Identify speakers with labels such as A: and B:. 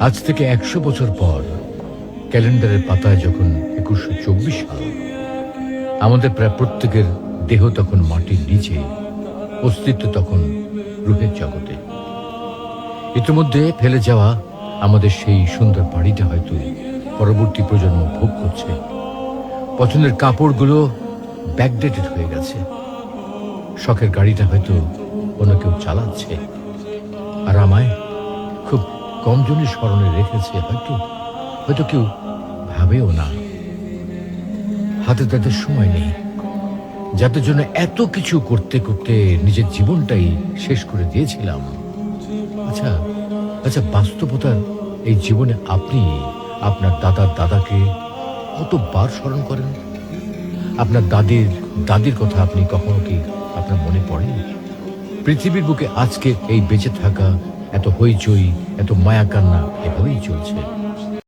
A: আজ থেকে 100 বছর পর ক্যালেন্ডারের পাতায় যখন 2124 সাল, আমাদের প্রায় প্রত্যেকের দেহ তখন মাটির নিচে, অস্তিত্ব তখন রূহের জগতে। ইতিমধ্যে ফেলে যাওয়া আমাদের সেই সুন্দর বাড়িটা হয়তো পরবর্তী প্রজন্ম ভোগ করছে। পছন্দের কাপড়গুলো ব্যাকডেটেড হয়ে গেছে। শখের গাড়িটা হয়তো অন্য কেউ চালাচ্ছে, আর আমায় খুব কম জনই স্মরণে রেখেছে, হয়তো হয়তো কেউ ভাবেও না। হাতে তাদের সময় নেই, যাদের জন্য এত কিছু করতে করতে নিজের জীবনটাই শেষ করে দিয়েছিলাম। আচ্ছা আচ্ছা, বাস্তবতার এই জীবনে আপনি আপনার দাদার দাদাকে কতবার স্মরণ করেন? আপনার দাদির কথা আপনি কখনো কি আপনার মনে পড়ে? পৃথিবীর বুকে আজকে এই বেঁচে থাকা, এত হইচই, এত মায়া কান্না এভাবেই চলছে।